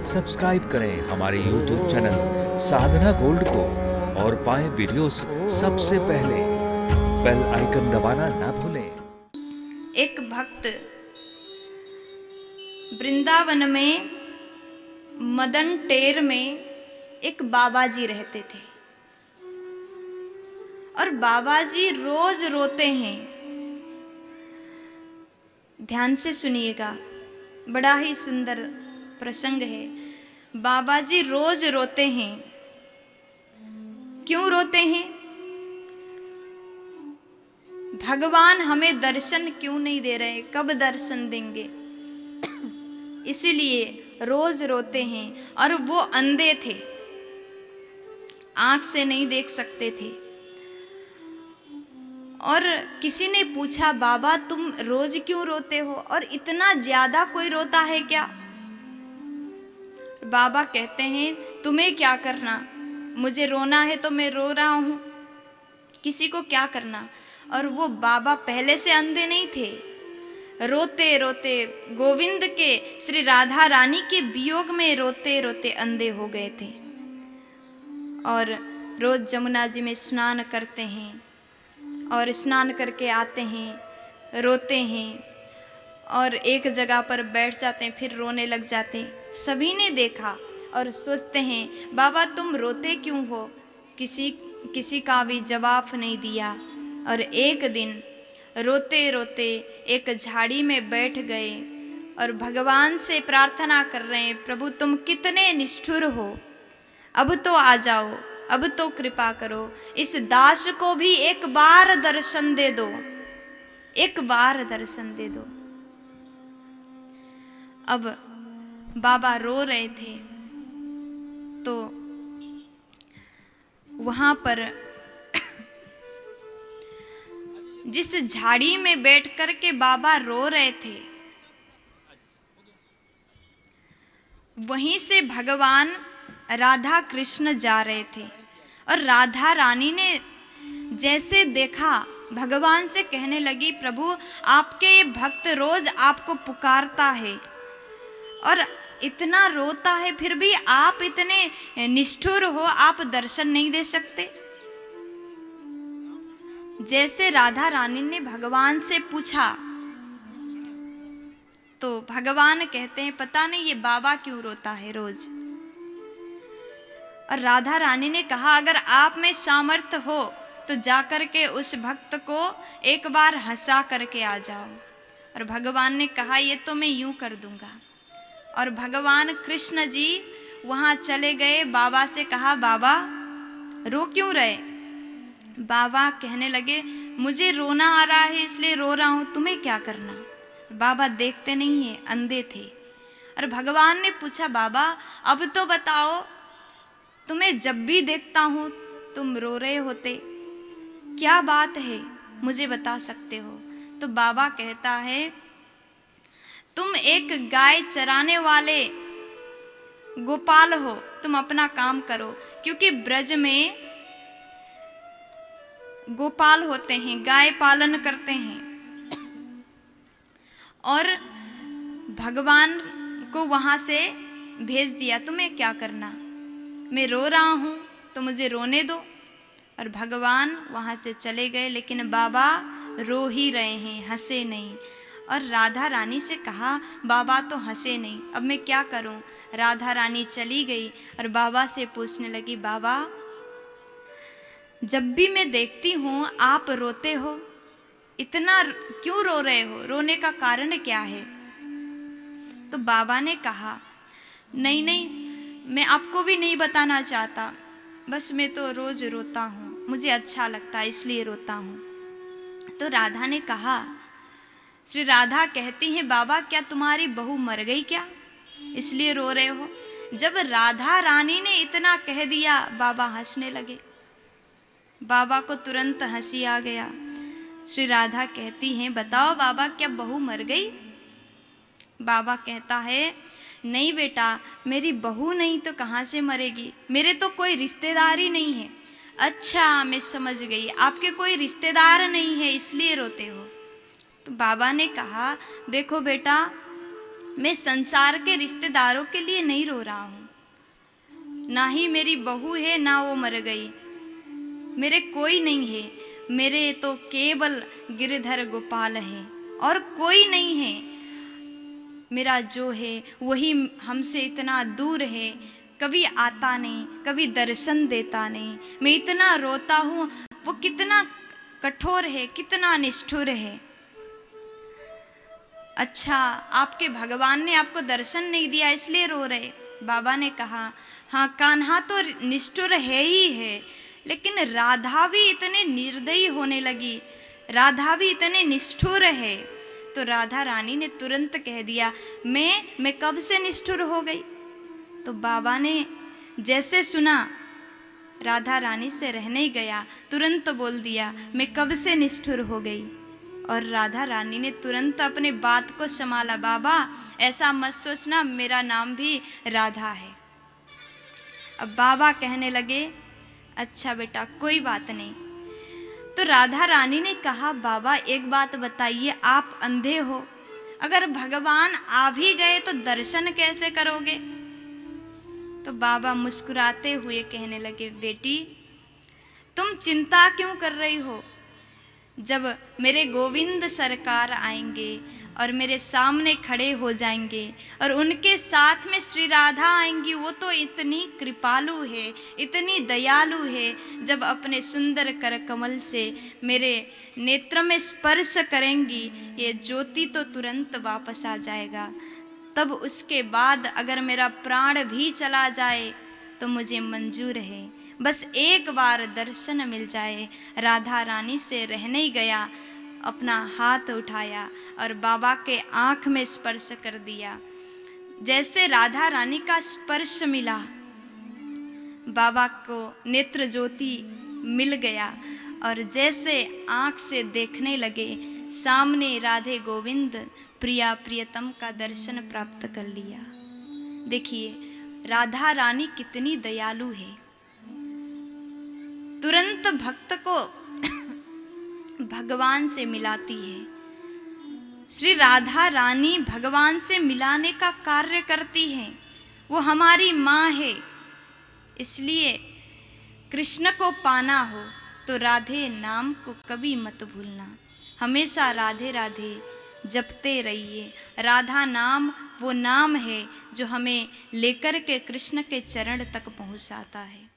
Subscribe करें हमारे YouTube channel साधना gold को और पाएं वीडियोस सबसे पहले। बेल आइकन दबाना ना भूलें। एक भक्त वृंदावन में मदन टेर में एक बाबा जी रहते थे और बाबा जी रोज रोते हैं। ध्यान से सुनिएगा, बड़ा ही सुंदर प्रसंग है। बाबा जी रोज रोते हैं। क्यों रोते हैं? भगवान हमें दर्शन क्यों नहीं दे रहे, कब दर्शन देंगे, इसीलिए रोज रोते हैं। और वो अंधे थे, आंख से नहीं देख सकते थे। और किसी ने पूछा, बाबा तुम रोज क्यों रोते हो और इतना ज्यादा कोई रोता है क्या? बाबा कहते हैं, तुम्हें क्या करना, मुझे रोना है तो मैं रो रहा हूं, किसी को क्या करना। और वो बाबा पहले से अंधे नहीं थे, रोते रोते गोविंद के, श्री राधा रानी के वियोग में रोते रोते अंधे हो गए थे। और रोज जमुना जी में स्नान करते हैं और स्नान करके आते हैं, रोते हैं और एक जगह पर बैठ जाते हैं, फिर रोने लग जाते हैं। सभी ने देखा और सोचते हैं, बाबा तुम रोते क्यों हो? किसी का भी जवाब नहीं दिया। और एक दिन रोते रोते एक झाड़ी में बैठ गए और भगवान से प्रार्थना कर रहे हैं, प्रभु तुम कितने निष्ठुर हो, अब तो आ जाओ, अब तो कृपा करो, इस दास को भी एक बार दर्शन दे दो, एक बार दर्शन दे दो। अब बाबा रो रहे थे तो वहां पर जिस झाड़ी में बैठ कर के बाबा रो रहे थे, वहीं से भगवान राधा कृष्ण जा रहे थे। और राधा रानी ने जैसे देखा, भगवान से कहने लगी, प्रभु आपके ये भक्त रोज आपको पुकारता है और इतना रोता है, फिर भी आप इतने निष्ठुर हो, आप दर्शन नहीं दे सकते? जैसे राधा रानी ने भगवान से पूछा तो भगवान कहते हैं, पता नहीं ये बाबा क्यों रोता है रोज। और राधा रानी ने कहा, अगर आप में सामर्थ्य हो तो जाकर के उस भक्त को एक बार हंसा करके आ जाओ। और भगवान ने कहा, ये तो मैं यूं कर दूंगा। और भगवान कृष्ण जी वहां चले गए, बाबा से कहा, बाबा रो क्यों रहे? बाबा कहने लगे, मुझे रोना आ रहा है इसलिए रो रहा हूं, तुम्हें क्या करना? बाबा देखते नहीं है, अंधे थे। और भगवान ने पूछा, बाबा अब तो बताओ, तुम्हें जब भी देखता हूं तुम रो रहे होते, क्या बात है, मुझे बता सकते हो? तो बाबा कहता है, तुम एक गाय चराने वाले गोपाल हो, तुम अपना काम करो, क्योंकि ब्रज में गोपाल होते हैं, गाय पालन करते हैं। और भगवान को वहां से भेज दिया, तुम्हें क्या करना, मैं रो रहा हूं तो मुझे रोने दो। और भगवान वहां से चले गए, लेकिन बाबा रो ही रहे हैं, हंसे नहीं। और राधा रानी से कहा, बाबा तो हंसे नहीं, अब मैं क्या करूं? राधा रानी चली गई और बाबा से पूछने लगी, बाबा जब भी मैं देखती हूं आप रोते हो, इतना क्यों रो रहे हो, रोने का कारण क्या है? तो बाबा ने कहा, नहीं नहीं, मैं आपको भी नहीं बताना चाहता, बस मैं तो रोज रोता हूं, मुझे अच्छा लगता है इसलिए रोता हूं। तो राधा ने कहा, श्री राधा कहती हैं, बाबा क्या तुम्हारी बहू मर गई क्या, इसलिए रो रहे हो? जब राधा रानी ने इतना कह दिया, बाबा हंसने लगे। बाबा को तुरंत हंसी आ गया। श्री राधा कहती हैं, बताओ बाबा क्या बहू मर गई? बाबा कहता है, नहीं बेटा, मेरी बहू नहीं तो कहाँ से मरेगी, मेरे तो कोई रिश्तेदार ही नहीं है। अच्छा मैं समझ गई, आपके कोई रिश्तेदार नहीं है इसलिए रोते हो। तो बाबा ने कहा, देखो बेटा, मैं संसार के रिश्तेदारों के लिए नहीं रो रहा हूँ, ना ही मेरी बहू है ना वो मर गई, मेरे कोई नहीं है, मेरे तो केवल गिरधर गोपाल है और कोई नहीं है। मेरा जो है वही हमसे इतना दूर है, कभी आता नहीं, कभी दर्शन देता नहीं। मैं इतना रोता हूँ, वो कितना कठोर है, कितना निष्ठुर है। अच्छा, आपके भगवान ने आपको दर्शन नहीं दिया इसलिए रो रहे? बाबा ने कहा, हाँ कान्हा तो निष्ठुर है ही है, लेकिन राधा भी इतने निर्दयी होने लगी, राधा भी इतने निष्ठुर है। तो राधा रानी ने तुरंत कह दिया, मैं कब से निष्ठुर हो गई? तो बाबा ने जैसे सुना राधा रानी से रह नहीं गया, तुरंत बोल दिया, मैं कब से निष्ठुर हो गई। और राधा रानी ने तुरंत अपने बात को संभाला, बाबा ऐसा मत सोचना, मेरा नाम भी राधा है। अब बाबा कहने लगे, अच्छा बेटा कोई बात नहीं। तो राधा रानी ने कहा, बाबा एक बात बताइए, आप अंधे हो, अगर भगवान आ भी गए तो दर्शन कैसे करोगे? तो बाबा मुस्कुराते हुए कहने लगे, बेटी तुम चिंता क्यों कर रही हो? जब मेरे गोविंद सरकार आएंगे और मेरे सामने खड़े हो जाएंगे और उनके साथ में श्री राधा आएंगी, वो तो इतनी कृपालु है, इतनी दयालु है, जब अपने सुंदर कर कमल से मेरे नेत्र में स्पर्श करेंगी, ये ज्योति तो तुरंत वापस आ जाएगा। तब उसके बाद अगर मेरा प्राण भी चला जाए तो मुझे मंजूर है, बस एक बार दर्शन मिल जाए। राधा रानी से रह नहीं गया, अपना हाथ उठाया और बाबा के आँख में स्पर्श कर दिया। जैसे राधा रानी का स्पर्श मिला, बाबा को नेत्र ज्योति मिल गया और जैसे आँख से देखने लगे, सामने राधे गोविंद प्रिया प्रियतम का दर्शन प्राप्त कर लिया। देखिए राधा रानी कितनी दयालु है, तुरंत भक्त को भगवान से मिलाती है। श्री राधा रानी भगवान से मिलाने का कार्य करती हैं, वो हमारी माँ है। इसलिए कृष्ण को पाना हो तो राधे नाम को कभी मत भूलना, हमेशा राधे राधे जपते रहिए। राधा नाम वो नाम है जो हमें लेकर के कृष्ण के चरण तक पहुँचाता है।